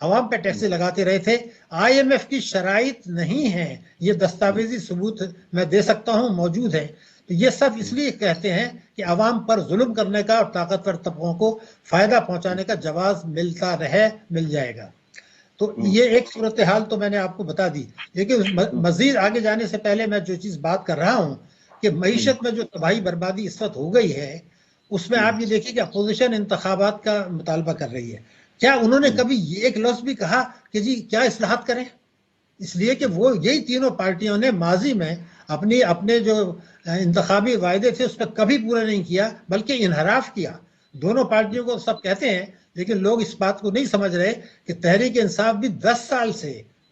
عوام پہ ٹیکس لگاتے رہے تھے. IMF کی شرائط نہیں ہیں, یہ دستاویزی ثبوت میں دے سکتا ہوں, موجود ہے. تو یہ سب اس لیے کہتے ہیں کہ عوام پر ظلم کرنے کا اور طاقتور طبقوں کو فائدہ پہنچانے کا جواز ملتا رہے, مل جائے گا. تو یہ ایک صورتحال تو میں نے آپ کو بتا دی. لیکن مزید آگے جانے سے پہلے میں جو چیز بات کر رہا ہوں کہ معیشت میں جو تباہی بربادی اس وقت ہو گئی ہے, اس میں آپ یہ دیکھیں کہ اپوزیشن انتخابات کا مطالبہ کر رہی ہے. کیا انہوں نے کبھی یہ ایک لفظ بھی کہا کہ جی کیا اصلاحات کریں؟ اس لیے کہ وہ یہی تینوں پارٹیوں نے ماضی میں اپنے جو انتخابی وعدے تھے اس پہ کبھی پورا نہیں کیا, بلکہ انحراف کیا. دونوں پارٹیوں کو سب کہتے ہیں, لیکن لوگ اس بات کو نہیں سمجھ رہے کہ تحریک انصاف بھی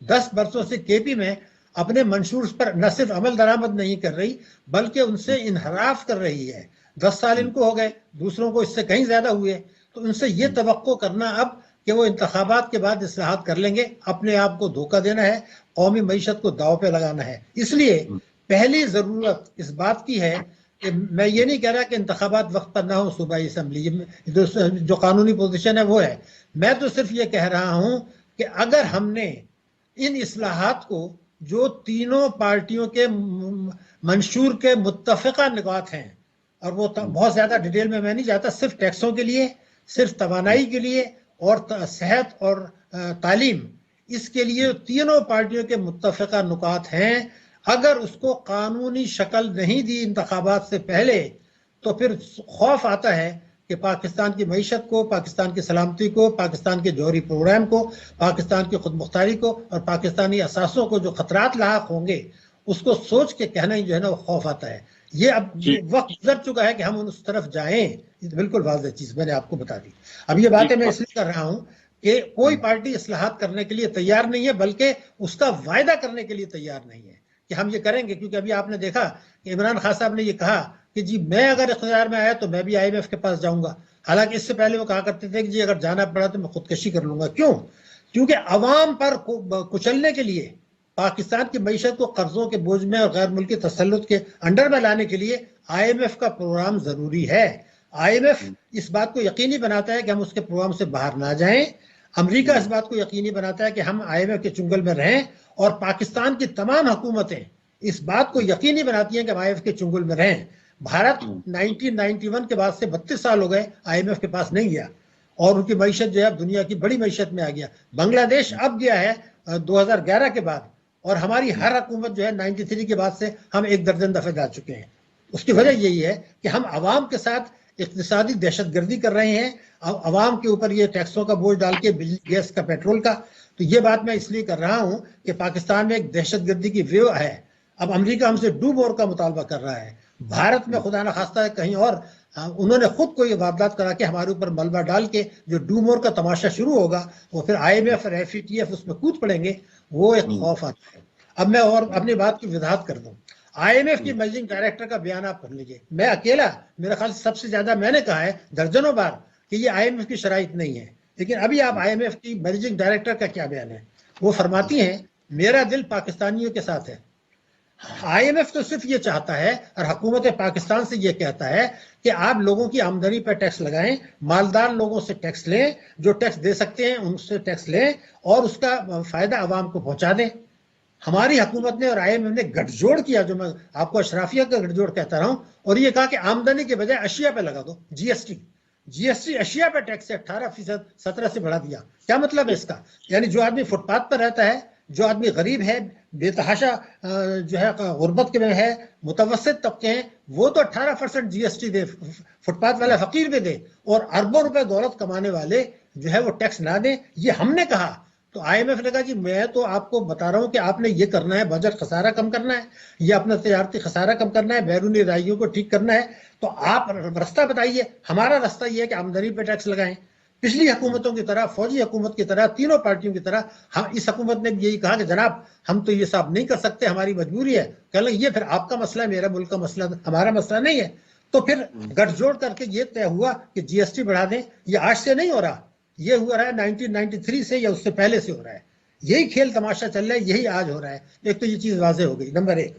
10 برسوں سے KP میں اپنے منشور پر نہ صرف عمل درآمد نہیں کر رہی, بلکہ ان سے انحراف کر رہی ہے. 10 سال ان کو ہو گئے, دوسروں کو اس سے کہیں زیادہ ہوئے. تو ان سے یہ توقع کرنا اب کہ وہ انتخابات کے بعد اصلاحات کر لیں گے, اپنے آپ کو دھوکہ دینا ہے, قومی معیشت کو داؤ پہ لگانا ہے. اس لیے پہلی ضرورت اس بات کی ہے کہ میں یہ نہیں کہہ رہا کہ انتخابات وقت پر نہ ہو صوبائی اسمبلی, جو قانونی پوزیشن ہے وہ ہے. میں تو صرف یہ کہہ رہا ہوں کہ اگر ہم نے ان اصلاحات کو جو تینوں پارٹیوں کے منشور کے متفقہ نکات ہیں, اور وہ بہت زیادہ ڈیٹیل میں نہیں جاتا, صرف ٹیکسوں کے لیے, صرف توانائی کے لیے اور صحت اور تعلیم, اس کے لیے تینوں پارٹیوں کے متفقہ نکات ہیں. اگر اس کو قانونی شکل نہیں دی انتخابات سے پہلے تو پھر خوف آتا ہے کہ پاکستان کی معیشت کو, پاکستان کی سلامتی کو, پاکستان کے جوہری پروگرام کو, پاکستان کی خود مختاری کو اور پاکستانی اثاثوں کو جو خطرات لاحق ہوں گے, اس کو سوچ کے کہنا ہی جو ہے نا وہ خوف آتا ہے. یہ اب وقت گزر چکا ہے کہ ہم اس طرف جائیں. یہ بالکل واضح چیز میں نے آپ کو بتا دی. اب یہ باتیں میں اس لیے کر رہا ہوں کہ کوئی پارٹی اصلاحات کرنے کے لیے تیار نہیں ہے, بلکہ اس کا وعدہ کرنے کے لیے تیار نہیں ہے کہ ہم یہ کریں گے. کیونکہ ابھی آپ نے دیکھا کہ عمران خان صاحب نے یہ کہا کہ جی میں اگر اقتدار میں آیا تو میں بھی IMF کے پاس جاؤں گا. حالانکہ اس سے پہلے وہ کہا کرتے تھے کہ جی اگر جانا پڑا تو میں خودکشی کر لوں گا. کیوں؟ کیونکہ عوام پر کچلنے کے لیے, پاکستان کی معیشت کو قرضوں کے بوجھ میں اور غیر ملکی تسلط کے انڈر میں لانے کے لیے IMF کا پروگرام ضروری ہے. IMF اس بات کو یقینی بناتا ہے کہ ہم اس کے پروگرام سے باہر نہ جائیں. امریکہ اس بات کو یقینی بناتا ہے کہ ہم IMF کے چنگل میں رہیں, اور پاکستان کی تمام حکومتیں اس بات کو یقینی بناتی ہیں کہ ہم IMF کے چنگل میں رہیں. بھارت 1991 کے بعد سے 32 سال ہو گئے IMF کے پاس نہیں گیا, اور ان کی معیشت جو ہے دنیا کی بڑی معیشت میں آ گیا. بنگلہ دیش اب گیا ہے 2011 کے بعد, اور ہماری ہر حکومت جو ہے 93 کے بعد سے ہم 1 درجن دفعہ جا چکے ہیں. اس کی وجہ یہی ہے کہ ہم عوام کے ساتھ اقتصادی دہشت گردی کر رہے ہیں, عوام کے اوپر یہ ٹیکسوں کا بوجھ ڈال کے, بجلی گیس کا پیٹرول کا. تو یہ بات میں اس لیے کر رہا ہوں کہ پاکستان میں ایک دہشت گردی کی ویو ہے. اب امریکہ ہم سے ڈو مور کا مطالبہ کر رہا ہے. بھارت میں خدا نخواستہ ہے کہیں اور انہوں نے خود کو یہ واردات کرا کے ہمارے اوپر ملبہ ڈال کے جو ڈو مور کا تماشا شروع ہوگا, وہ پھر IMF اور FATF اس میں کود پڑیں گے. وہ ایک خوف آتا ہے. اب میں اور اپنی بات کی وضاحت کر دوں. IMF کی مینیجنگ ڈائریکٹر کا بیان آپ پڑھ لیجیے. میں اکیلا, میرے خیال سے سب سے زیادہ میں نے کہا ہے درجنوں بار کہ یہ IMF کی شرائط نہیں ہے. لیکن ابھی آپ IMF کی مینیجنگ ڈائریکٹر کا کیا بیان ہے. وہ فرماتی ہیں میرا دل پاکستانیوں کے ساتھ ہے. IMF تو صرف یہ چاہتا ہے, اور حکومت پاکستان سے یہ کہتا ہے کہ آپ لوگوں کی آمدنی پر ٹیکس لگائیں, مالدار لوگوں سے ٹیکس لیں, جو ٹیکس دے سکتے ہیں ان سے ٹیکس لیں, اور اس کا فائدہ عوام کو پہنچا دیں. ہماری حکومت نے اور IMF نے گٹھ جوڑ کیا, جو میں آپ کو اشرافیہ کا گٹھ جوڑ کہتا رہا ہوں, اور یہ کہا کہ آمدنی کے بجائے اشیاء پہ لگا دو. جی ایس ٹی اشیاء پہ ٹیکس سے 18% 17 سے بڑھا دیا. کیا مطلب ہے اس کا؟ یعنی جو آدمی فٹ پاتھ پر رہتا ہے, جو آدمی غریب ہے, بے تحاشا جو ہے غربت کے میں ہے, متوسط طبقے ہیں, وہ تو 18% GST دے, فٹ پاتھ والا فقیر بھی دے, اور اربوں روپے دولت کمانے والے جو ہے وہ ٹیکس نہ دیں. یہ ہم نے کہا. تو IMF نے کہا جی میں تو آپ کو بتا رہا ہوں کہ آپ نے یہ کرنا ہے, بجٹ خسارہ کم کرنا ہے, یہ اپنا تجارتی خسارہ کم کرنا ہے, بیرونی رائیوں کو ٹھیک کرنا ہے. تو آپ رستہ بتائیے. ہمارا رستہ یہ ہے کہ آمدنی پہ ٹیکس لگائیں. پچھلی حکومتوں کی طرح, فوجی حکومت کی طرح, تینوں پارٹیوں کی طرح اس حکومت نے یہی کہا کہ جناب ہم تو یہ سب نہیں کر سکتے, ہماری مجبوری ہے. کہ یہ پھر آپ کا مسئلہ ہے, میرا ملک کا مسئلہ, ہمارا مسئلہ نہیں ہے. تو پھر گٹھ جوڑ کر کے یہ طے ہوا کہ GST بڑھا دیں. یہ آج سے نہیں ہو رہا, یہ ہوا رہا ہے 1993 سے یا اس سے پہلے سے ہو رہا ہے. یہی کھیل تماشا چل رہا ہے, یہی آج ہو رہا ہے. ایک تو یہ چیز واضح ہو گئی, نمبر 1.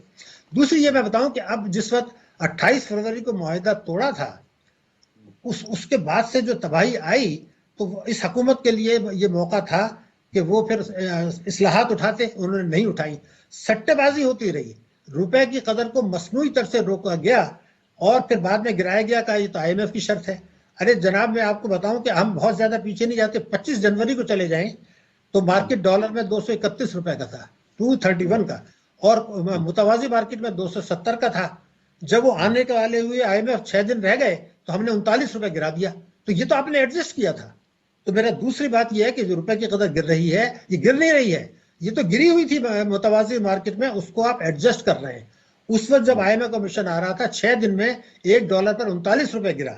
دوسری یہ میں بتاؤں کہ اب جس وقت 28 فروری کو معاہدہ توڑا تھا, اس کے بعد سے جو تباہی آئی, تو اس حکومت کے لیے یہ موقع تھا کہ وہ پھر اصلاحات اٹھاتے، انہوں نے نہیں اٹھائی، سٹے بازی ہوتی رہی، روپے کی قدر کو مصنوعی طور سے روکا گیا اور پھر بعد میں گرایا گیا کہ یہ تو آئی ایم ایف کی شرط ہے۔ ارے جناب میں آپ کو بتاؤں کہ ہم بہت زیادہ پیچھے نہیں جاتے، 25 جنوری کو چلے جائیں تو مارکیٹ ڈالر میں 231 روپے کا تھا، 231 کا، اور متوازی مارکیٹ میں 270 کا تھا۔ جب وہ آنے کے والے ہوئے آئی ایم ایف 6 دن رہ گئے تو ہم نے 39 روپے گرا دیا، تو یہ تو آپ نے ایڈجسٹ کیا تھا۔ تو میرا دوسری بات یہ ہے کہ جو روپے کی قدر گر رہی ہے یہ گر نہیں رہی ہے، یہ تو گری ہوئی تھی متوازی مارکیٹ میں، اس کو آپ ایڈجسٹ کر رہے ہیں۔ اس وقت جب آئی ایم ایف کا مشن آ رہا تھا 6 دن میں $1 پر 39 روپے گرا۔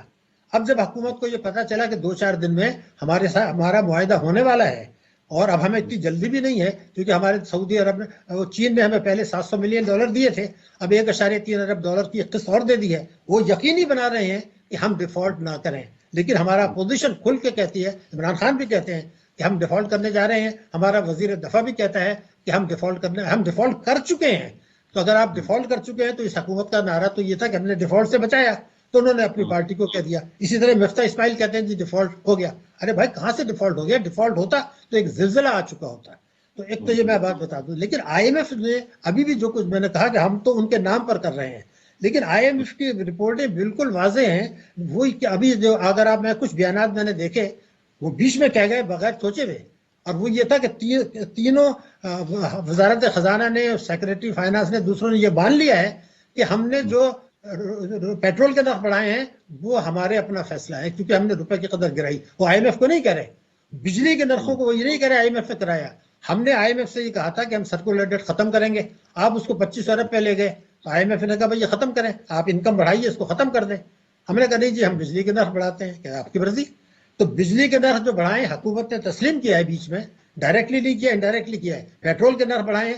اب جب حکومت کو یہ پتا چلا کہ 2-4 دن میں ہمارے ساتھ ہمارا معاہدہ ہونے والا ہے، اور اب ہمیں اتنی جلدی بھی نہیں ہے کیونکہ ہمارے سعودی عرب نے، چین نے ہمیں پہلے $700 ملین دیے تھے، اب $1.3 ارب کی قسط اور دے دی ہے، وہ یقینی بنا رہے ہیں کہ ہم ڈیفالٹ نہ کریں۔ لیکن ہمارا پوزیشن کھل کے کہتی ہے، عمران خان بھی کہتے ہیں کہ ہم ڈیفالٹ کرنے جا رہے ہیں، ہمارا وزیر دفاع بھی کہتا ہے کہ ہم ڈیفالٹ کر چکے ہیں۔ تو اگر آپ ڈیفالٹ کر چکے ہیں تو اس حکومت کا نعرہ تو یہ تھا کہ ہم نے ڈیفالٹ سے بچایا، تو انہوں نے اپنی پارٹی کو کہہ دیا۔ اسی طرح مفتاح اسماعیل کہتے ہیں جی ڈیفالٹ ہو گیا، ارے بھائی کہاں سے ڈیفالٹ ہو گیا؟ ڈیفالٹ ہوتا تو ایک زلزلہ آ چکا ہوتا۔ تو ایک تو یہ میں بات بتا دوں، لیکن آئی ایم ایف نے ابھی بھی جو کچھ میں نے کہا کہ ہم تو ان کے نام پر کر رہے ہیں، لیکن آئی ایم ایف کی رپورٹیں بالکل واضح ہیں، وہی کہ ابھی جو اگر آپ میں کچھ بیانات میں نے دیکھے وہ بیچ میں کہہ گئے بغیر سوچے ہوئے، اور وہ یہ تھا کہ تینوں وزارت خزانہ نے، سیکریٹری فائنانس نے، دوسروں نے یہ مان لیا ہے کہ ہم نے جو پیٹرول کے نرخ بڑھائے ہیں وہ ہمارے اپنا فیصلہ ہے، کیونکہ ہم نے روپے کی قدر گرائی، وہ آئی ایم ایف کو نہیں کہہ رہے۔ بجلی کے نرخوں کو وہ یہ نہیں کہہ رہے آئی ایم ایف نے کرایا، ہم نے آئی ایم ایف سے یہ کہا تھا کہ ہم سرکولر ڈیٹ ختم کریں گے، آپ اس کو 25 ارب پہ لے گئے، تو آئی ایم ایف نے کہا بھائی یہ ختم کریں، آپ انکم بڑھائیے، اس کو ختم کر دیں۔ ہم نے کہا نہیں جی ہم بجلی کے نرخ بڑھاتے ہیں، کہ آپ کی مرضی۔ تو بجلی کے نرخ جو بڑھائے حکومت نے تسلیم کیا ہے، بیچ میں ڈائریکٹلی نہیں کیا، انڈائریکٹلی کیا ہے۔ پیٹرول کے نرخ بڑھائے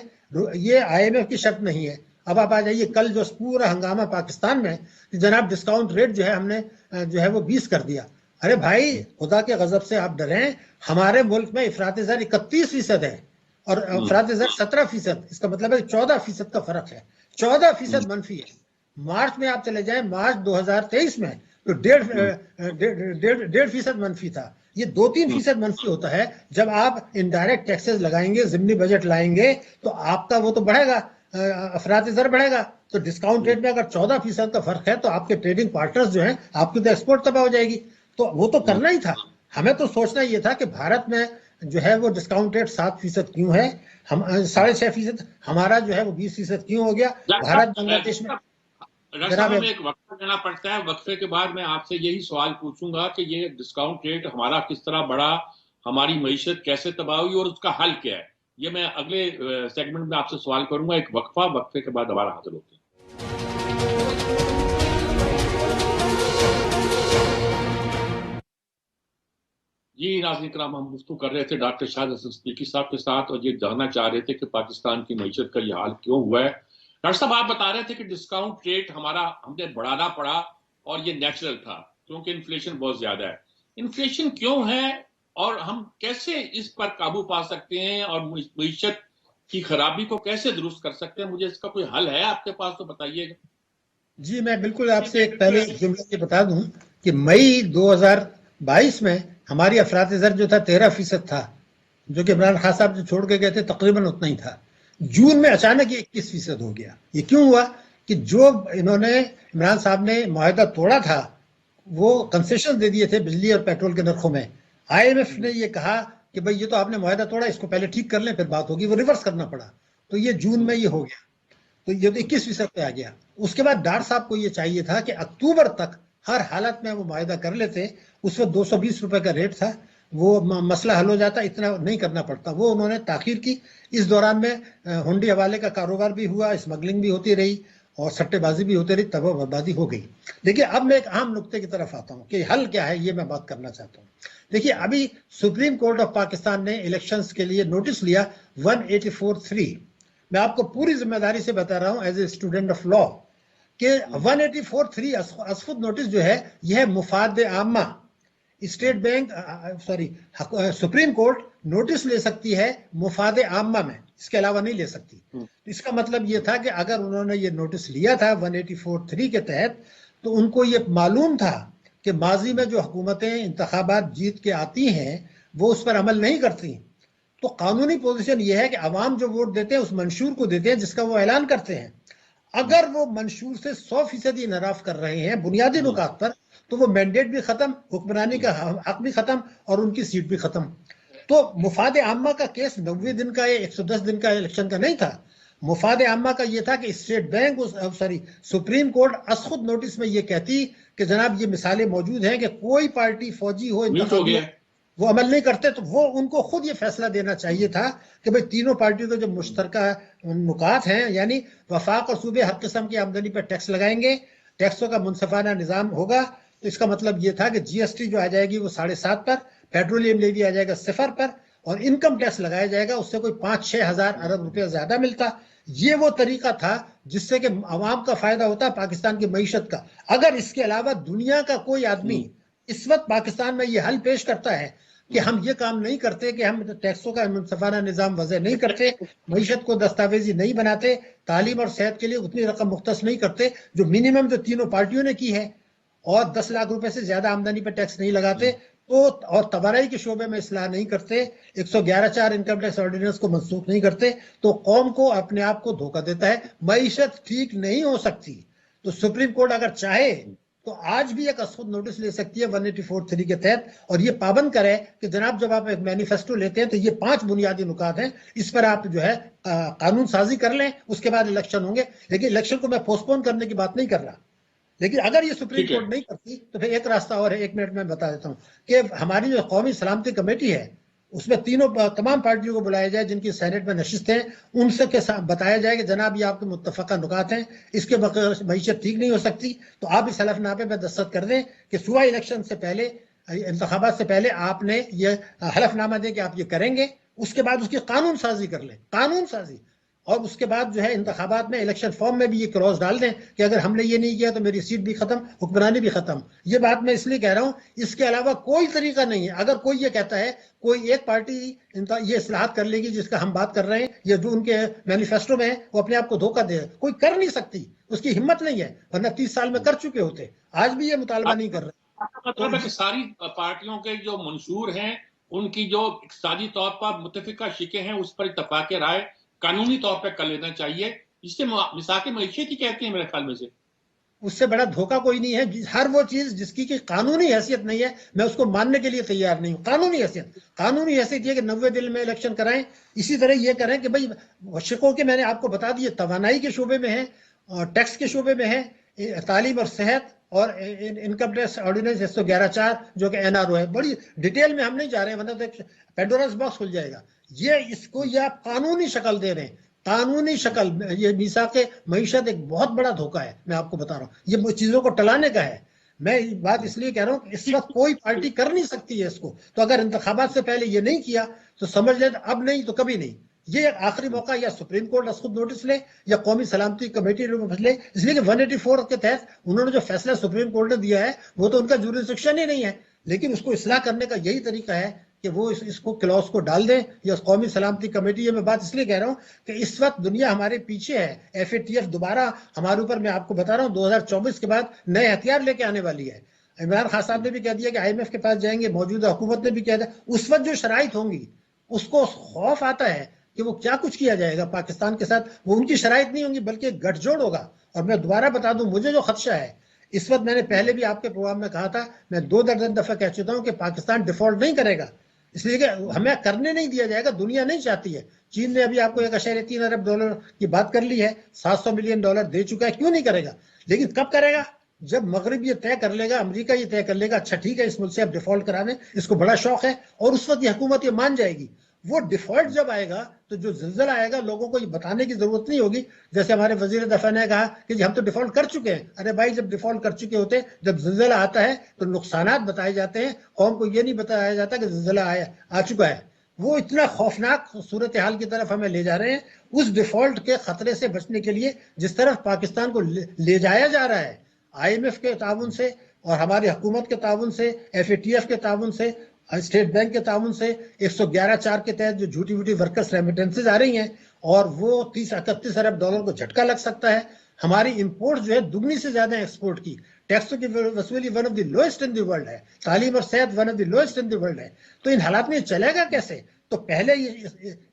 یہ آئی ایم ایف کی شرط نہیں ہے۔ اب آپ آ جائیے کل جو پورا ہنگامہ پاکستان میں کہ جناب ڈسکاؤنٹ ریٹ جو ہے ہم نے جو ہے وہ 20 کر دیا۔ ارے بھائی خدا کے غضب سے آپ ڈریں، ہمارے ملک میں افراط زر 31% ہے اور افراط زر 17%، اس کا مطلب ہے 14% کا فرق ہے، 14% منفی ہے۔ مارچ میں آپ چلے جائیں، مارچ 2023 میں تو 1.5% منفی تھا۔ یہ 2-3% منفی ہوتا ہے جب آپ انڈائریکٹ ٹیکسز لگائیں گے، ضمنی بجٹ لائیں گے تو آپ کا وہ تو بڑھے گا، افراط زر بڑھے گا۔ تو ڈسکاؤنٹ ریٹ میں اگر 14% کا فرق ہے تو آپ کے ٹریڈنگ پارٹنرز جو ہیں، آپ کی تو ایکسپورٹ تباہ ہو جائے گی۔ تو وہ تو کرنا ہی تھا، ہمیں تو سوچنا یہ تھا کہ بھارت میں جو ہے وہ ڈسکاؤنٹ ریٹ 7% کیوں ہے، ہم 6.5%، ہمارا جو ہے وہ 20% کیوں ہو گیا۔ بھارت بنگلہ دیش میں ڈاکٹر صاحب ہمیں ایک وقفہ دینا پڑتا ہے، وقفے کے بعد میں آپ سے یہی سوال پوچھوں گا کہ یہ ڈسکاؤنٹ ریٹ ہمارا کس طرح بڑھا، ہماری معیشت کیسے تباہ ہوئی اور اس کا حل کیا ہے، یہ میں اگلے سیگمنٹ میں آپ سے سوال کروں گا۔ ایک وقفے کے بعد دوبارہ حاضر ہوتے ہیں۔ جی ناظرین کرام، ہم گفتگو کر رہے تھے ڈاکٹر شاہد حسن صدیقی صاحب کے ساتھ، اور یہ جاننا چاہ رہے تھے کہ پاکستان کی معیشت کا یہ حال کیوں ہوا ہے۔ ڈاکٹر صاحب آپ بتا رہے تھے کہ ڈسکاؤنٹ ریٹ ہم نے بڑھانا پڑا اور یہ نیچرل تھا کیونکہ انفلیشن بہت زیادہ ہے۔ انفلیشن کیوں ہے اور ہم کیسے اس پر قابو پا سکتے ہیں اور معیشت کی خرابی کو کیسے درست کر سکتے ہیں؟ مجھے اس کا کوئی حل ہے آپ کے پاس تو بتائیے گا۔ جی میں بالکل آپ سے ایک پہلے جملہ یہ بتا دوں کہ مئی 2022 میں ہماری افراط زر جو تھا 13% تھا، جو کہ عمران خان صاحب جو چھوڑ کے گئے تھے تقریباً اتنا ہی تھا۔ جون میں اچانک یہ 21% ہو گیا۔ یہ کیوں ہوا کہ جو انہوں نے عمران صاحب نے معاہدہ توڑا تھا، وہ کنسیشن دے دیے تھے بجلی اور پیٹرول کے نرخوں میں، آئی ایم ایف نے یہ کہا کہ بھئی یہ تو آپ نے معاہدہ توڑا، اس کو پہلے ٹھیک کر لیں پھر بات ہوگی، وہ ریورس کرنا پڑا۔ تو یہ جون میں یہ ہو گیا، تو یہ تو 21% پہ آ گیا۔ اس کے بعد ڈار صاحب کو یہ چاہیے تھا کہ اکتوبر تک ہر حالت میں وہ معاہدہ کر لیتے، اس وقت 220 روپے کا ریٹ تھا، وہ مسئلہ حل ہو جاتا، اتنا نہیں کرنا پڑتا۔ وہ انہوں نے تاخیر کی، اس دوران میں ہنڈی حوالے کا کاروبار بھی ہوا، اسمگلنگ بھی ہوتی رہی اور سٹے بازی بھی ہوتی رہی، تباہ بربادی ہو گئی۔ دیکھیے اب میں ایک اہم نقطے کی طرف آتا ہوں کہ حل کیا ہے، یہ میں بات کرنا چاہتا ہوں۔ دیکھیے ابھی سپریم کورٹ آف پاکستان نے الیکشنز کے لیے نوٹس لیا 184(3). میں آپ کو پوری ذمہ داری سے بتا رہا ہوں as a student of law کہ 184(3) اسفد نوٹس جو ہے یہ ہے مفاد عامہ۔ State bank supreme court notice لے سکتی ہے مفاد عامہ میں، اس کے علاوہ نہیں لے سکتی۔ اس کا مطلب یہ تھا کہ اگر انہوں نے یہ نوٹس لیا تھا 184(3) کے تحت تو ان کو یہ معلوم تھا کہ ماضی میں جو حکومتیں انتخابات جیت کے آتی ہیں وہ اس پر عمل نہیں کرتی، تو قانونی پوزیشن یہ ہے کہ عوام جو ووٹ دیتے ہیں اس منشور کو دیتے ہیں جس کا وہ اعلان کرتے ہیں. اگر وہ منشور سے 100% انحراف کر رہے ہیں بنیادی نکات پر تو وہ مینڈیٹ بھی ختم, حکمرانی کا حق بھی ختم اور ان کی سیٹ بھی ختم. تو مفاد عامہ کا کیس 90 دن کا یا 110 دن کا الیکشن کا نہیں تھا. مفاد عامہ کا یہ تھا کہ state bank supreme court is خود نوٹس میں یہ کہتی کہ جناب یہ مثالیں موجود ہیں کہ کوئی پارٹی فوجی ہو انتخابی وہ عمل نہیں کرتے, تو وہ ان کو خود یہ فیصلہ دینا چاہیے تھا کہ بھئی تینوں پارٹیوں کے جو مشترکہ نکات ہیں, یعنی وفاق اور صوبے ہر قسم کی آمدنی پر ٹیکس لگائیں گے, ٹیکسوں کا منصفانہ نظام ہوگا. تو اس کا مطلب یہ تھا کہ جی ایس ٹی جو آ جائے گی وہ 7.5 پر, پیٹرولیم لیوی آ جائے گا 0 پر, اور انکم ٹیکس لگایا جائے گا اس سے کوئی 5-6 ہزار ارب روپے زیادہ ملتا. یہ وہ طریقہ تھا جس سے کہ عوام کا فائدہ ہوتا پاکستان کی معیشت کا. اگر اس کے علاوہ دنیا کا کوئی آدمی اس وقت پاکستان میں یہ حل پیش کرتا ہے کہ ہم یہ کام نہیں کرتے, کہ ہم ٹیکسوں کا منصفانہ نظام وضع نہیں کرتے, معیشت کو دستاویزی نہیں بناتے, تعلیم اور صحت کے لیے اتنی رقم مختص نہیں کرتے جو منیمم جو تینوں پارٹیوں نے کی ہے, اور 10 لاکھ روپے سے زیادہ آمدنی پر ٹیکس نہیں لگاتے, تو اور تباہی کے شعبے میں اصلاح نہیں کرتے, 111(4) انکم ٹیکس آرڈیننس کو منسوخ نہیں کرتے, تو قوم کو اپنے آپ کو دھوکہ دیتا ہے. معیشت ٹھیک نہیں ہو سکتی تو سپریم کورٹ اگر چاہے تو آج بھی ایک خود نوٹس لے سکتی ہے 184(3) کے تحت, اور یہ پابند کرے کہ جناب جب آپ ایک مینیفیسٹو لیتے ہیں تو یہ 5 بنیادی نکات ہیں, اس پر آپ جو ہے قانون سازی کر لیں, اس کے بعد الیکشن ہوں گے. لیکن الیکشن کو میں پوسٹ پون کرنے کی بات نہیں کر رہا, لیکن اگر یہ سپریم کورٹ نہیں کرتی تو پھر ایک راستہ اور ہے. 1 منٹ میں بتا دیتا ہوں کہ ہماری جو قومی سلامتی کمیٹی ہے اس میں تمام پارٹیوں کو بلایا جائے جن کی سینٹ میں نشستیں ہیں, ان سے بتایا جائے کہ جناب یہ آپ کے متفقہ نکات ہیں, اس کے بغیر معیشت ٹھیک نہیں ہو سکتی, تو آپ اس حلف نامے پہ دستخط کر دیں کہ صوبائی الیکشن سے پہلے, انتخابات سے پہلے آپ نے یہ حلف نامہ دیں کہ آپ یہ کریں گے. اس کے بعد اس کی قانون سازی کر لیں, قانون سازی, اور اس کے بعد جو ہے انتخابات میں الیکشن فارم میں بھی یہ کلوز ڈال دیں کہ اگر ہم نے یہ نہیں کیا تو میری سیٹ بھی ختم, حکمرانی بھی ختم. یہ بات میں اس لیے کہہ رہا ہوں, اس کے علاوہ کوئی طریقہ نہیں ہے. اگر کوئی یہ کہتا ہے کوئی ایک پارٹی یہ اصلاحات کر لے گی جس کا ہم بات کر رہے ہیں یا جو ان کے مینیفیسٹو میں ہے, وہ اپنے آپ کو دھوکہ دے, کوئی کر نہیں سکتی, اس کی ہمت نہیں ہے, ورنہ 30 سال میں کر چکے ہوتے, آج بھی یہ مطالبہ نہیں کر رہے. مطلب ہے کہ ساری پارٹیوں کے جو منشور ہیں ان کی جو اقتصادی طور پر متفقہ شکیں ہیں اس پر اتفاق رائے قانونی طور پہ کر لینا چاہیے, جس سے مساق معیشت ہی کہتے ہیں میرے خیال میں سے. اس سے بڑا دھوکہ کوئی نہیں ہے. ہر وہ چیز جس کی قانونی حیثیت نہیں ہے میں اس کو ماننے کے لیے تیار نہیں ہوں. قانونی حیثیت یہ کہ 90 دن میں الیکشن کرائیں. اسی طرح یہ کریں کہ بھئی شقوں کے میں نے آپ کو بتا دیے, توانائی کے شعبے میں ہیں, اور ٹیکس کے شعبے میں ہیں, تعلیم اور صحت, اور انکم ٹیکس آرڈیننس 111(4) جو کہ NRO ہے. بڑی ڈیٹیل میں ہم نہیں جا رہے ہیں ورنہ تو ایک پینڈوراز باکس کھل جائے گا. اس کو یہ آپ قانونی شکل دے رہے ہیں, قانونی شکل. یہ میثاق معیشت ایک بہت بڑا دھوکہ ہے, میں آپ کو بتا رہا ہوں, یہ چیزوں کو ٹلانے کا ہے. میں بات اس لیے کہہ رہا ہوں کہ اس وقت کوئی پارٹی کر نہیں سکتی ہے اس کو, تو اگر انتخابات سے پہلے یہ نہیں کیا تو سمجھ لیں اب نہیں تو کبھی نہیں. یہ ایک آخری موقع, یا سپریم کورٹ از خود نوٹس لے یا قومی سلامتی کمیٹی لے, اس لیے کہ 184 کے تحت انہوں نے جو فیصلہ سپریم کورٹ نے دیا ہے وہ تو ان کا جوریسڈکشن ہی نہیں ہے, لیکن اس کو اصلاح کرنے کا یہی طریقہ ہے کہ وہ اس کو کلوز کو ڈال دیں, یا قومی سلامتی کمیٹی. میں بات اس لیے کہہ رہا ہوں کہ اس وقت دنیا ہمارے پیچھے ہے. FATF دوبارہ ہمارے اوپر, میں آپ کو بتا رہا ہوں 2024 کے بعد نئے ہتھیار لے کے آنے والی ہے. عمران خان صاحب نے بھی کہہ دیا کہ IMF کے پاس جائیں گے, موجودہ حکومت نے بھی کہہ دیا. اس وقت جو شرائط ہوں گی اس کو خوف آتا ہے کہ وہ کیا کچھ کیا جائے گا پاکستان کے ساتھ. وہ ان کی شرائط نہیں ہوں گی بلکہ گٹھ جوڑ ہوگا. اور میں دوبارہ بتا دوں, مجھے جو خدشہ ہے اس وقت, میں نے پہلے بھی آپ کے پروگرام میں کہا تھا, میں 2 درجن دفعہ کہہ چکا ہوں کہ پاکستان ڈیفالٹ نہیں کرے گا, اس لیے کہ ہمیں کرنے نہیں دیا جائے گا. دنیا نہیں چاہتی ہے. چین نے ابھی آپ کو $1.3 ارب کی بات کر لی ہے, $700 ملین دے چکا ہے. کیوں نہیں کرے گا؟ لیکن کب کرے گا؟ جب مغرب یہ طے کر لے گا, امریکہ یہ طے کر لے گا, اچھا ٹھیک ہے اس ملک سے اب ڈیفالٹ کرانے, اس کو بڑا شوق ہے, اور اس وقت یہ حکومت یہ مان جائے گی. وہ ڈیفالٹ جب آئے گا تو جو زلزلہ آئے گا لوگوں کو یہ بتانے کی ضرورت نہیں ہوگی. جیسے ہمارے وزیر دفاع نے کہا کہ جی ہم تو ڈیفالٹ کر چکے ہیں. ارے بھائی, جب ڈیفالٹ کر چکے ہوتے, جب زلزلہ آتا ہے تو نقصانات بتائے جاتے ہیں, قوم کو یہ نہیں بتایا جاتا کہ زلزلہ آ چکا ہے. وہ اتنا خوفناک صورتحال کی طرف ہمیں لے جا رہے ہیں. اس ڈیفالٹ کے خطرے سے بچنے کے لیے جس طرف پاکستان کو لے جایا جا رہا ہے, IMF کے تعاون سے اور ہماری حکومت کے تعاون سے, FATF کے تعاون سے, اسٹیٹ بینک کے تعاون سے, 111(4) کے تحت جو جھوٹی ووٹی ورکرز ریمیٹنسز آ رہی ہیں, اور وہ $30-31 ارب کو جھٹکا لگ سکتا ہے. ہماری امپورٹ جو ہے دگنی سے زیادہ ایکسپورٹ کی. ٹیکسوں کی وصولی one of the lowest in the world ہے, تعلیم اور صحت one of the lowest in the world ہے. تو ان حالات میں چلے گا کیسے؟ تو پہلے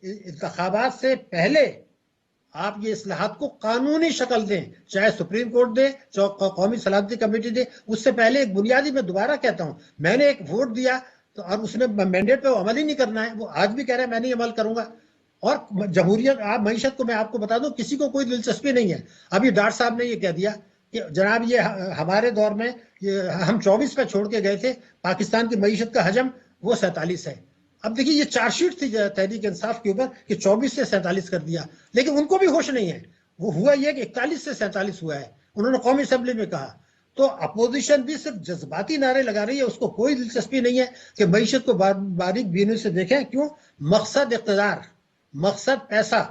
انتخابات سے پہلے آپ یہ اصلاحات کو قانونی شکل دیں, چاہے سپریم کورٹ دے, چاہے قومی سلامتی کمیٹی دے. اس سے پہلے ایک بنیادی, میں دوبارہ کہتا ہوں, میں نے ایک ووٹ دیا تو اور اس نے مینڈیٹ پہ عمل ہی نہیں کرنا ہے, وہ آج بھی کہہ رہا ہے میں نہیں عمل کروں گا. اور جمہوریت, آپ معیشت کو میں آپ کو بتا دوں, کسی کو کوئی دلچسپی نہیں ہے. ابھی ڈاکٹر صاحب نے یہ کہہ دیا کہ جناب یہ ہمارے دور میں ہم 24 پہ چھوڑ کے گئے تھے, پاکستان کی معیشت کا حجم وہ 47 ہے. اب دیکھیے یہ چارج شیٹ تھی تحریک انصاف کے اوپر کہ 24 سے 47 کر دیا, لیکن ان کو بھی ہوش نہیں ہے. وہ ہوا یہ کہ 41 سے 47 ہوا ہے, انہوں نے قومی اسمبلی میں کہا. تو اپوزیشن بھی صرف جذباتی نعرے لگا رہی ہے, اس کو کوئی دلچسپی نہیں ہے کہ معیشت کو باریک بینی سے دیکھیں. کیوں؟ مقصد اقتدار, مقصد پیسہ.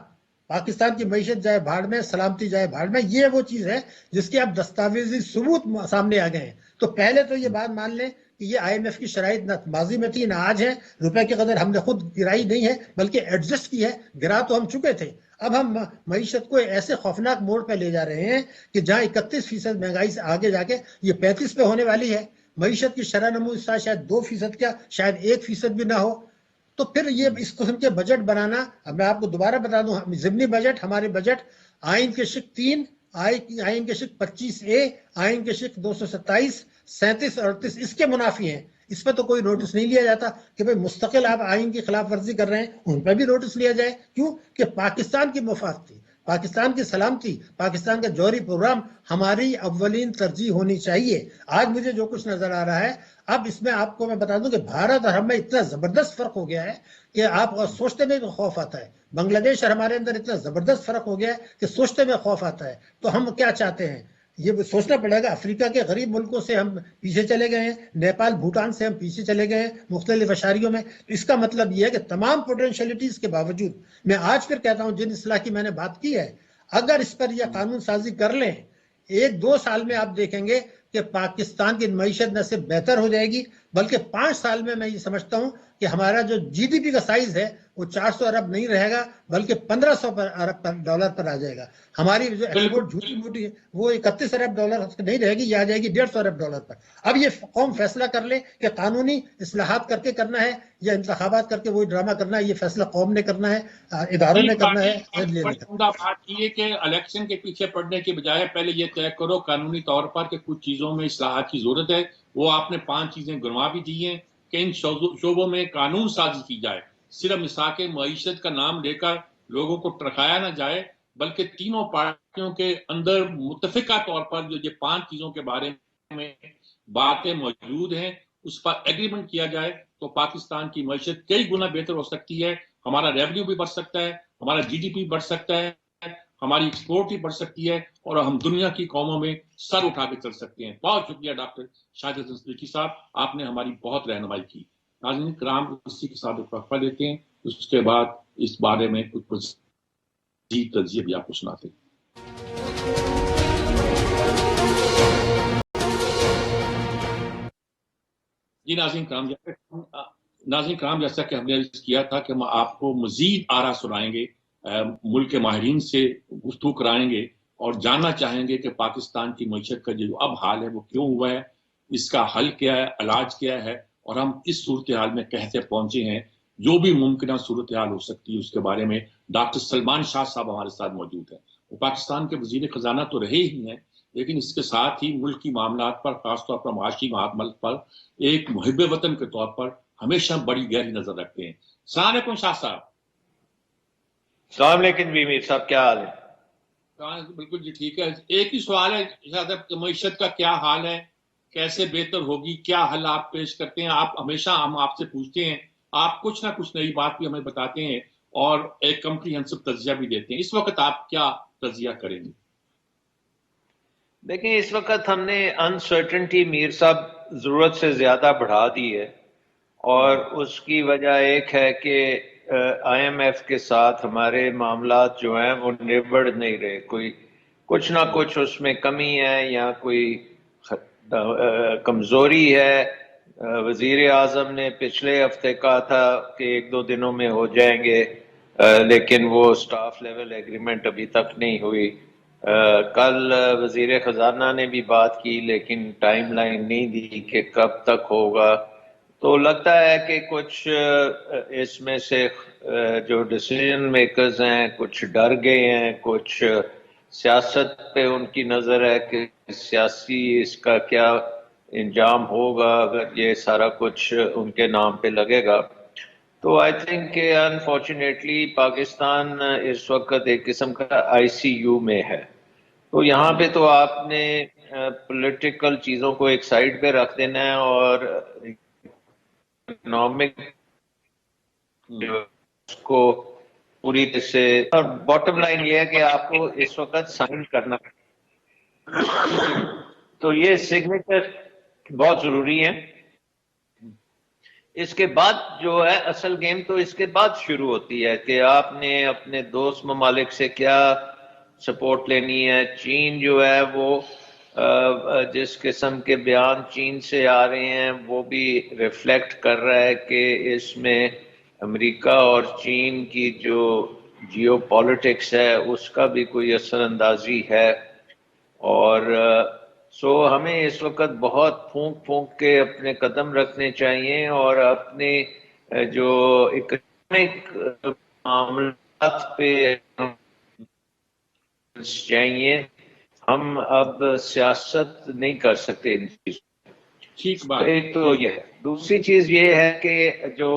پاکستان کی معیشت جائے بھاڑ میں, سلامتی جائے بھاڑ میں, یہ وہ چیز ہے جس کے اب دستاویزی ثبوت سامنے آ گئے ہیں. تو پہلے تو یہ بات مان لیں کہ یہ آئی ایم ایف کی شرائط نہ ماضی میں تھی نہ آج ہے. روپے کی قدر ہم نے خود گرائی نہیں ہے بلکہ ایڈجسٹ کی ہے, گرا تو ہم چکے تھے. اب ہم معیشت کو ایسے خوفناک موڑ پہ لے جا رہے ہیں کہ جہاں 31% مہنگائی سے آگے جا کے یہ 35 پہ ہونے والی ہے. معیشت کی شرح نمو اس سال شاید 2% کیا شاید 1% بھی نہ ہو. تو پھر یہ اس قسم کے بجٹ بنانا, میں آپ کو دوبارہ بتا دوں, ضمنی بجٹ, ہمارے بجٹ آئین کے شق 3, آئین کے شق 25A, آئین کے شق 227, 37 اور 38 اس کے منافی ہیں. اس پہ تو کوئی نوٹس نہیں لیا جاتا کہ بھئی مستقل آپ آئین کی خلاف ورزی کر رہے ہیں, ان پہ بھی نوٹس لیا جائے. کیوں کہ پاکستان کی مفاد تھی, پاکستان کی سلامتی, پاکستان کا جوہری پروگرام ہماری اولین ترجیح ہونی چاہیے. آج مجھے جو کچھ نظر آ رہا ہے, اب اس میں آپ کو میں بتا دوں کہ بھارت اور ہم میں اتنا زبردست فرق ہو گیا ہے کہ آپ سوچتے میں خوف آتا ہے. بنگلہ دیش اور ہمارے اندر اتنا زبردست فرق ہو گیا ہے کہ سوچتے میں خوف آتا ہے. تو ہم کیا چاہتے ہیں یہ سوچنا پڑے گا. افریقہ کے غریب ملکوں سے ہم پیچھے چلے گئے ہیں, نیپال بھوٹان سے ہم پیچھے چلے گئے ہیں مختلف اشاریوں میں. اس کا مطلب یہ ہے کہ تمام پوٹینشیلٹیز کے باوجود, میں آج پھر کہتا ہوں جن اصلاح کی میں نے بات کی ہے, اگر اس پر یہ قانون سازی کر لیں, 1-2 سال میں آپ دیکھیں گے کہ پاکستان کی معیشت نہ صرف بہتر ہو جائے گی بلکہ 5 سال میں یہ سمجھتا ہوں کہ ہمارا جو جی ڈی پی کا سائز ہے وہ 400 ارب نہیں رہے گا بلکہ 1500 ارب ڈالر پر آ جائے گا. ہماری جو ایکسپورٹ جھوٹی موٹی ہے وہ 31 ارب ڈالر نہیں رہے گی, یہ آ جائے گی 150 ارب ڈالر پر. اب یہ قوم فیصلہ کر لے کہ قانونی اصلاحات کر کے کرنا ہے یا انتخابات کر کے وہی ڈرامہ کرنا ہے. یہ فیصلہ قوم نے کرنا ہے, اداروں نے کرنا ہے, عدلیہ نے کرنا ہے. بات یہ کہ الیکشن کے پیچھے پڑنے کے بجائے پہلے یہ طے کرو قانونی طور پر کہ کچھ چیزوں میں اصلاحات کی ضرورت ہے. وہ آپ نے 5 چیزیں گنوا بھی دی ہیں کہ ان شعبوں میں قانون سازی کی جائے. صرف مساق معیشت کا نام لے کر لوگوں کو ٹرکایا نہ جائے بلکہ تینوں پارٹیوں کے اندر متفقہ طور پر جو یہ 5 چیزوں کے بارے میں باتیں موجود ہیں اس پر ایگریمنٹ کیا جائے تو پاکستان کی معیشت کئی گنا بہتر ہو سکتی ہے. ہمارا ریونیو بھی بڑھ سکتا ہے, ہمارا جی ڈی پی بڑھ سکتا ہے, ہماری ایکسپورٹ بھی بڑھ سکتی ہے اور ہم دنیا کی قوموں میں سر اٹھا کے چل سکتے ہیں. بہت شکریہ ڈاکٹر شاہد حسن صدیقی صاحب, آپ نے ہماری بہت رہنمائی کی. ناظرین کرام, اسی کے ساتھ وقفہ لیتے ہیں, اس کے بعد اس بارے میں کچھ مزید تجزیے بھی آپ کو سناتے ہیں. جی ناظرین کرام, جیسا کہ ہم نے کیا تھا کہ ہم آپ کو مزید آرا سنائیں گے, ملک کے ماہرین سے گفتگو کرائیں گے اور جاننا چاہیں گے کہ پاکستان کی معیشت کا جو اب حال ہے وہ کیوں ہوا ہے, اس کا حل کیا ہے, علاج کیا ہے اور ہم اس صورتحال میں کیسے پہنچے ہیں. جو بھی ممکنہ صورتحال ہو سکتی ہے اس کے بارے میں ڈاکٹر سلمان شاہ صاحب ہمارے ساتھ موجود ہیں. وہ پاکستان کے وزیر خزانہ تو رہے ہی ہیں لیکن اس کے ساتھ ہی ملک کی معاملات پر, خاص طور پر معاشی معاملات پر ایک محب وطن کے طور پر ہمیشہ بڑی گہری نظر رکھتے ہیں. السلام علیکم شاہ صاحب. السلام علیکم میر صاحب, کیا حال ہے؟ بالکل جی ٹھیک ہے. ایک ہی سوال ہے شاہ صاحب, معیشت کا کیا حال ہے, کیسے بہتر ہوگی, کیا حل آپ پیش کرتے ہیں؟ آپ ہمیشہ ہم آپ سے پوچھتے ہیں, آپ کچھ نہ کچھ نئی بات بھی ہمیں بتاتے ہیں اور ایک کمپریہنسو تجزیہ بھی دیتے ہیں. اس وقت آپ کیا تجزیہ کریں گے؟ دیکھیں, اس وقت ہم نے انسرٹنٹی میر صاحب ضرورت سے زیادہ بڑھا دی ہے اور اس کی وجہ ایک ہے کہ آئی ایم ایف کے ساتھ ہمارے معاملات جو ہیں وہ نبڑ نہیں رہے. کوئی کچھ نہ کچھ اس میں کمی ہے یا کوئی کمزوری ہے. وزیر اعظم نے پچھلے ہفتے کہا تھا کہ 1-2 دنوں میں ہو جائیں گے, لیکن وہ سٹاف لیول ایگریمنٹ ابھی تک نہیں ہوئی. کل وزیر خزانہ نے بھی بات کی لیکن ٹائم لائن نہیں دی کہ کب تک ہوگا. تو لگتا ہے کہ کچھ اس میں سے جو ڈیسیژن میکرز ہیں کچھ ڈر گئے ہیں, کچھ سیاست پہ ان کی نظر ہے کہ سیاسی اس کا کیا انجام ہوگا اگر یہ سارا کچھ ان کے نام پہ لگے گا. تو آئی تھنک کہ انفارچونیٹلی پاکستان اس وقت ایک قسم کا آئی سی یو میں ہے. تو یہاں پہ تو آپ نے پولیٹیکل چیزوں کو ایک سائڈ پہ رکھ دینا ہے اور اکنامک کو پوری طرح سے, اور باٹم لائن یہ ہے کہ آپ کو اس وقت سائن کرنا تو یہ سگنیچر بہت ضروری ہے. اس کے بعد جو ہے اصل گیم تو اس کے بعد شروع ہوتی ہے کہ آپ نے اپنے دوست ممالک سے کیا سپورٹ لینی ہے. چین جو ہے وہ جس قسم کے بیان چین سے آ رہے ہیں وہ بھی ریفلیکٹ کر رہا ہے کہ اس میں امریکہ اور چین کی جو جیو پالیٹکس ہے اس کا بھی کوئی اثر اندازی ہے. اور سو ہمیں اس وقت بہت پھونک پھونک کے اپنے قدم رکھنے چاہیے اور اپنے جو اکنامک معاملات پہ چاہیے. ہم اب سیاست نہیں کر سکتے ان چیزوں. ٹھیک بات. ایک تو یہ ہے. دوسری چیز یہ ہے کہ جو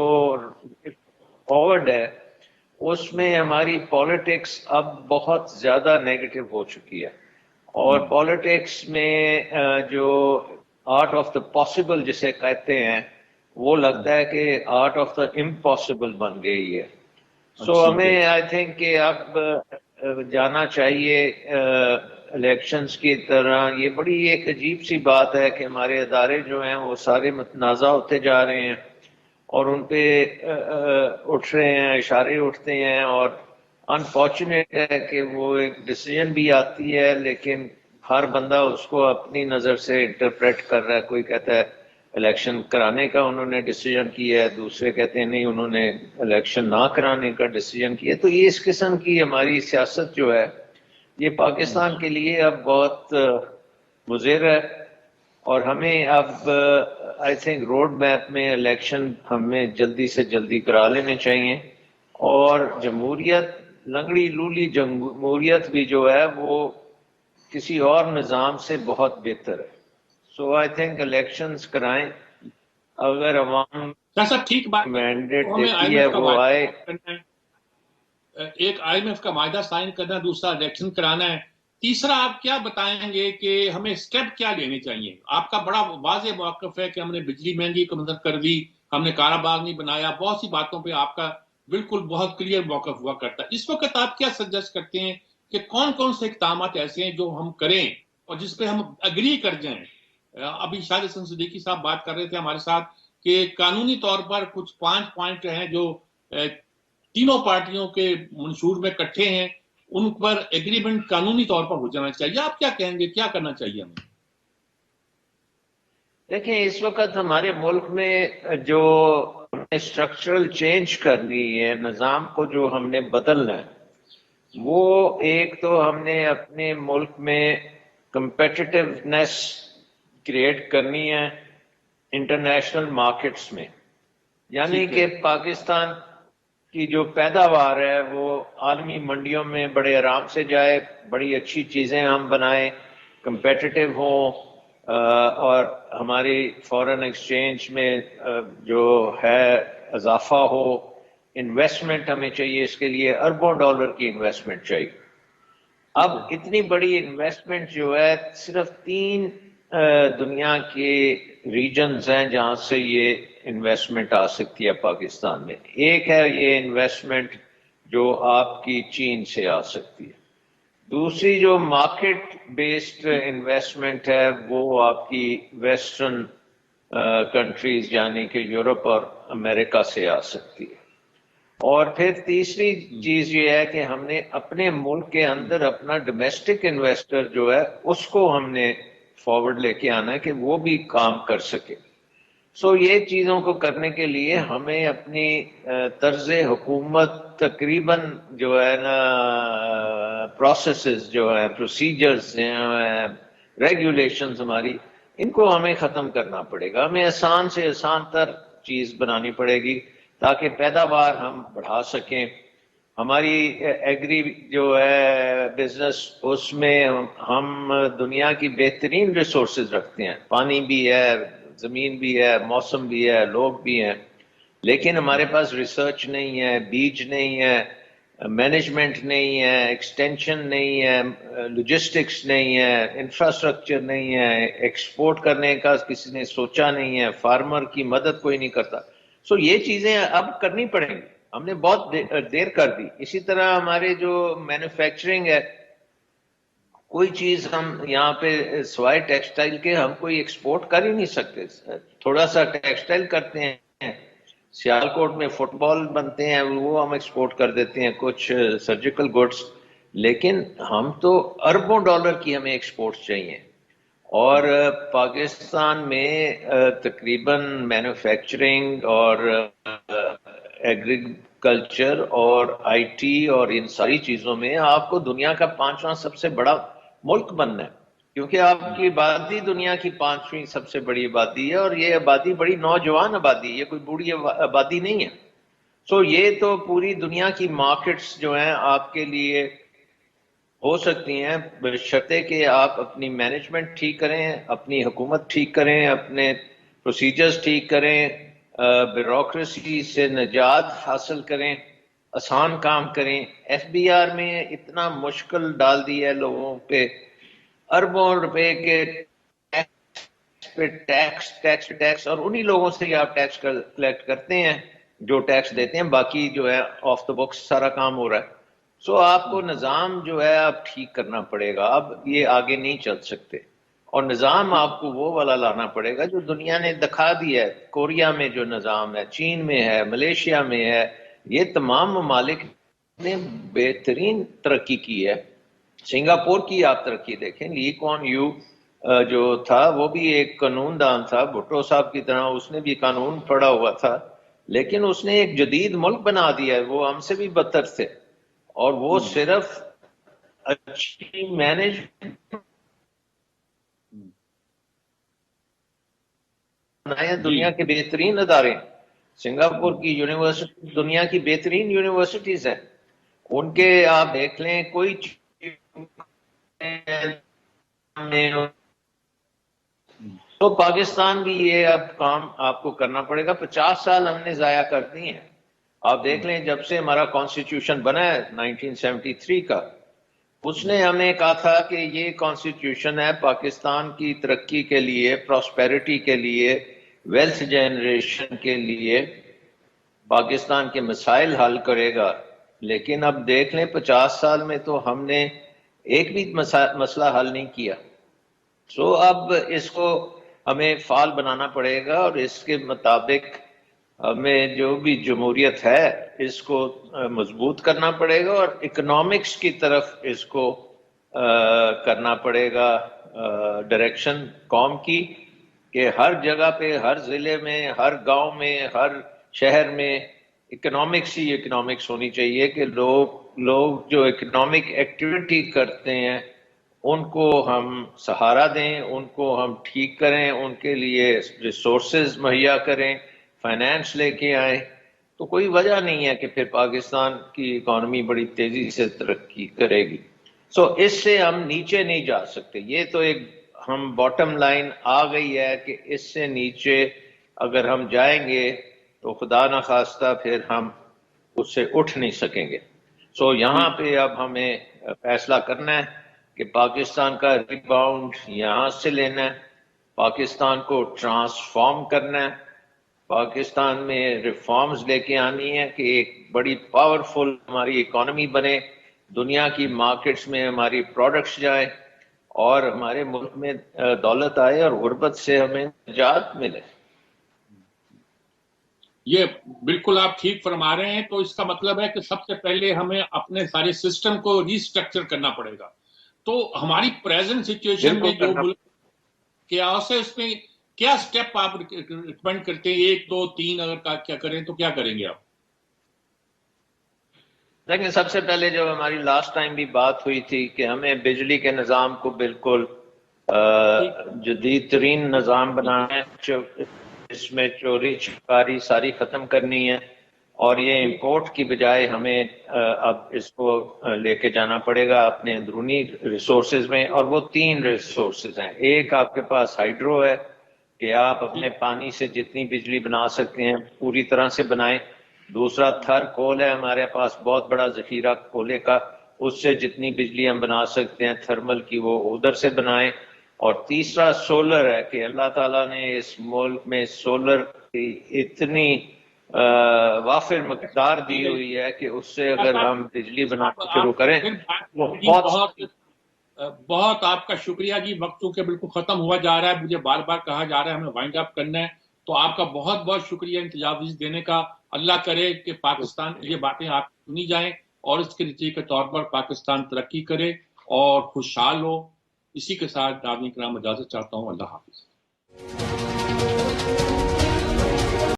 فارورڈ ہے اس میں ہماری پالیٹکس اب بہت زیادہ نیگیٹو ہو چکی ہے اور پالیٹکس میں جو آرٹ آف دا پاسبل جسے کہتے ہیں وہ لگتا ہے کہ آرٹ آف دا امپاسبل بن گئی ہے. سو ہمیں آئی تھنک کہ اب جانا چاہیے الیکشنز کی طرح. یہ بڑی ایک عجیب سی بات ہے کہ ہمارے ادارے جو ہیں وہ سارے متنازع ہوتے جا رہے ہیں اور ان پہ اٹھ رہے ہیں, اشارے اٹھتے ہیں اور انفارچونیٹ ہے کہ وہ ایک ڈیسیژن بھی آتی ہے لیکن ہر بندہ اس کو اپنی نظر سے انٹرپریٹ کر رہا ہے. کوئی کہتا ہے الیکشن کرانے کا انہوں نے ڈیسیژن کیا ہے, دوسرے کہتے ہیں نہیں انہوں نے الیکشن نہ کرانے کا ڈیسیژن کیا. تو یہ اس قسم کی ہماری سیاست جو ہے یہ پاکستان کے لیے اب بہت مضر ہے اور ہمیں اب آئی تھنک روڈ میپ میں الیکشن ہمیں جلدی سے جلدی کرا لینے چاہیے. اور جمہوریت, لنگڑی لولی جمہوریت بھی جو ہے وہ کسی اور نظام سے بہت بہتر ہے. سو آئی تھنک الیکشنز کرائیں. اگر عوام ٹھیک بات مینڈیٹ دیتی ہے وہ آئے. ایک آئی ایم ایف کا معاہدہ سائن کرنا, دوسرا الیکشن کرانا ہے, تیسرا آپ کیا بتائیں گے کہ ہمیں اسٹیپ کیا لینے چاہیے؟ آپ کا بڑا واضح موقف ہے کہ ہم نے بجلی مہنگی کو مدد کر دی, ہم نے کالا باغ نہیں بنایا, بہت سی باتوں پہ آپ کا بالکل بہت کلیئر موقف ہوا کرتا ہے. اس وقت آپ کیا سجیسٹ کرتے ہیں کہ کون کون سے اقدامات ایسے ہیں جو ہم کریں اور جس پہ ہم اگری کر جائیں؟ ابھی شاہد حسن صدیقی صاحب بات کر رہے تھے ہمارے ساتھ کہ قانونی طور پر کچھ 5 پوائنٹ ہیں جو تینوں پارٹیوں کے منشور میں کٹھے ہیں, ان پر ایگریمنٹ قانونی طور پر ہو جانا چاہیے. آپ کیا کہیں گے, کیا کرنا چاہیے ہمیں؟ دیکھیں اس وقت ہمارے ملک میں جو اسٹرکچرل چینج کرنی ہے, نظام کو جو ہم نے بدلنا ہے, وہ ایک تو ہم نے اپنے ملک میں کمپیٹیٹیونیس کریٹ کرنی ہے انٹرنیشنل مارکیٹس میں. یعنی کہ پاکستان کی جو پیداوار ہے وہ عالمی منڈیوں میں بڑے آرام سے جائے, بڑی اچھی چیزیں ہم بنائیں, کمپیٹیٹیو ہوں اور ہماری فارن ایکسچینج میں جو ہے اضافہ ہو. انویسٹمنٹ ہمیں چاہیے, اس کے لیے اربوں ڈالر کی انویسٹمنٹ چاہیے. اب اتنی بڑی انویسٹمنٹ جو ہے صرف 3 دنیا کے ریجنز ہیں جہاں سے یہ انویسٹمنٹ آ سکتی ہے پاکستان میں. ایک ہے یہ انویسٹمنٹ جو آپ کی چین سے آ سکتی ہے. دوسری جو مارکیٹ بیسڈ انویسٹمنٹ ہے وہ آپ کی ویسٹرن کنٹریز یعنی کہ یورپ اور امریکہ سے آ سکتی ہے. اور پھر تیسری چیز یہ ہے کہ ہم نے اپنے ملک کے اندر اپنا ڈومیسٹک انویسٹر جو ہے اس کو ہم نے فارورڈ لے کے آنا ہے کہ وہ بھی کام کر سکے. سو یہ چیزوں کو کرنے کے لیے ہمیں اپنی طرز حکومت تقریباً جو ہے نا پروسیسز جو ہیں، پروسیجرز ہیں، ریگولیشنز ہماری، ان کو ہمیں ختم کرنا پڑے گا. ہمیں آسان سے آسان تر چیز بنانی پڑے گی تاکہ پیداوار ہم بڑھا سکیں. ہماری ایگری جو ہے بزنس، اس میں ہم دنیا کی بہترین ریسورسز رکھتے ہیں، پانی بھی ہے، زمین بھی ہے، موسم بھی ہے، لوگ بھی ہیں، لیکن ہمارے پاس ریسرچ نہیں ہے، بیج نہیں ہے، مینجمنٹ نہیں ہے، ایکسٹینشن نہیں ہے، لاجسٹکس نہیں ہے، انفراسٹرکچر نہیں ہے، ایکسپورٹ کرنے کا کسی نے سوچا نہیں ہے، فارمر کی مدد کوئی نہیں کرتا. سو یہ چیزیں اب کرنی پڑیں گی، ہم نے بہت دیر کر دی. اسی طرح ہمارے جو مینوفیکچرنگ ہے، کوئی چیز ہم یہاں پہ سوائے ٹیکسٹائل کے ہم کوئی ایکسپورٹ کر ہی نہیں سکتے. تھوڑا سا ٹیکسٹائل کرتے ہیں، سیالکوٹ میں فٹ بال بنتے ہیں، وہ ہم ایکسپورٹ کر دیتے ہیں، کچھ سرجیکل گڈس، لیکن ہم تو اربوں ڈالر کی ہمیں ایکسپورٹ چاہیے. اور پاکستان میں تقریباً مینوفیکچرنگ اور ایگریکلچر اور آئی ٹی اور ان ساری چیزوں میں آپ کو دنیا کا 5واں سب سے بڑا ملک بننا ہے، کیونکہ آپ کی آبادی دنیا کی 5ویں سب سے بڑی آبادی ہے، اور یہ آبادی بڑی نوجوان آبادی ہے، یہ کوئی بوڑھی آبادی نہیں ہے. سو یہ تو پوری دنیا کی مارکیٹس جو ہیں آپ کے لیے ہو سکتی ہیں، بشرطے کہ آپ اپنی مینجمنٹ ٹھیک کریں، اپنی حکومت ٹھیک کریں، اپنے پروسیجرز ٹھیک کریں، بیوروکریسی سے نجات حاصل کریں، آسان کام کریں. ایف بی آر میں اتنا مشکل ڈال دی ہے لوگوں پہ، اربوں روپے کے ٹیکس اور انہی لوگوں سے ہی آپ ٹیکس کلیکٹ کرتے ہیں جو ٹیکس دیتے ہیں، باقی جو ہے آف دا بکس سارا کام ہو رہا ہے. سو آپ کو نظام جو ہے اب ٹھیک کرنا پڑے گا، اب یہ آگے نہیں چل سکتے، اور نظام آپ کو وہ والا لانا پڑے گا جو دنیا نے دکھا دیا ہے. کوریا میں جو نظام ہے، چین میں ہے، ملیشیا میں ہے، یہ تمام ممالک نے بہترین ترقی کی ہے. سنگاپور کی آپ ترقی دیکھیں، لی کوان یو جو تھا وہ بھی ایک قانون دان تھا، بھٹو صاحب کی طرح اس نے بھی قانون پڑھا ہوا تھا، لیکن اس نے ایک جدید ملک بنا دیا ہے. وہ ہم سے بھی بدتر تھے، اور وہ صرف اچھی مینج بنایا. دنیا کے بہترین ادارے، سنگاپور کی یونیورسٹی دنیا کی بہترین یونیورسٹیز ہیں، ان کے آپ دیکھ لیں کوئی تو پاکستان بھی یہ اب کام آپ کو کرنا پڑے گا. 50 سال ہم نے ضائع کر دی ہیں. آپ دیکھ لیں جب سے ہمارا کانسٹیٹیوشن بنا ہے 1973 کا، اس نے ہمیں کہا تھا کہ یہ کانسٹیٹیوشن ہے پاکستان کی ترقی کے لیے، پراسپیرٹی کے لیے، ویلتھ جنریشن کے لیے، پاکستان کے مسائل حل کرے گا. لیکن اب دیکھ لیں 50 سال میں تو ہم نے ایک بھی مسئلہ حل نہیں کیا. سو اب اس کو ہمیں فعال بنانا پڑے گا، اور اس کے مطابق ہمیں جو بھی جمہوریت ہے اس کو مضبوط کرنا پڑے گا، اور اکنامکس کی طرف اس کو کرنا پڑے گا ڈائریکشن قوم کی، کہ ہر جگہ پہ، ہر ضلع میں، ہر گاؤں میں، ہر شہر میں اکنامکس ہی اکنامکس ہونی چاہیے، کہ لوگ جو اکنامک ایکٹیویٹی کرتے ہیں ان کو ہم سہارا دیں، ان کو ہم ٹھیک کریں، ان کے لیے ریسورسز مہیا کریں، فائنینس لے کے آئیں. تو کوئی وجہ نہیں ہے کہ پھر پاکستان کی اکانومی بڑی تیزی سے ترقی کرے گی. سو اس سے ہم نیچے نہیں جا سکتے. یہ تو ایک ہم باٹم لائن آ گئی ہے کہ اس سے نیچے اگر ہم جائیں گے تو خدا نخواستہ پھر ہم اس سے اٹھ نہیں سکیں گے. سو یہاں پہ اب ہمیں فیصلہ کرنا ہے کہ پاکستان کا ریباؤنڈ یہاں سے لینا ہے، پاکستان کو ٹرانسفارم کرنا ہے، پاکستان میں ریفارمز لے کے آنی ہے کہ ایک بڑی پاورفل ہماری اکانومی بنے، دنیا کی مارکیٹس میں ہماری پروڈکٹس جائیں، اور ہمارے ملک میں دولت آئے اور غربت سے ہمیں نجات ملے. یہ بالکل آپ ٹھیک فرما رہے ہیں. تو اس کا مطلب ہے کہ سب سے پہلے ہمیں اپنے سارے سسٹم کو ریسٹرکچر کرنا پڑے گا. تو ہماری پریزنٹ سچویشن میں جو ملک کیاس ہے اس میں کیا سٹیپ آپ ریکمینڈ کرتے ہیں؟ 1 2 3 اگر کیا کریں تو کیا کریں گے آپ؟ لیکن سب سے پہلے جو ہماری لاسٹ ٹائم بھی بات ہوئی تھی کہ ہمیں بجلی کے نظام کو بالکل جدید ترین نظام بنانا ہے، اس میں چوری چکاری ساری ختم کرنی ہے، اور یہ امپورٹ کی بجائے ہمیں اب اس کو لے کے جانا پڑے گا اپنے اندرونی ریسورسز میں، اور وہ 3 ریسورسز ہیں۔ ایک آپ کے پاس ہائیڈرو ہے کہ آپ اپنے پانی سے جتنی بجلی بنا سکتے ہیں پوری طرح سے بنائیں۔ دوسرا تھر کول ہے ہمارے پاس بہت بڑا ذخیرہ کولے کا، اس سے جتنی بجلی ہم بنا سکتے ہیں تھرمل کی وہ ادھر سے بنائیں۔ اور تیسرا سولر ہے کہ اللہ تعالیٰ نے اس ملک میں سولر کی اتنی وافر مقدار دی ہوئی ہے کہ اس سے اگر ہم بجلی بنانا شروع کریں وہ بہت آپ کا شکریہ جی۔ وقت چونکہ بالکل ختم ہوا جا رہا ہے، مجھے بار بار کہا جا رہا ہے ہمیں وائنڈ اپ کرنا ہے، تو آپ کا بہت بہت شکریہ انتجاز دینے کا۔ اللہ کرے کہ پاکستان کی یہ باتیں آپ سنی جائیں اور اس کے نتیجے کے طور پر پاکستان ترقی کرے اور خوشحال ہو۔ اسی کے ساتھ ناظرین کرام اجازت چاہتا ہوں، اللہ حافظ۔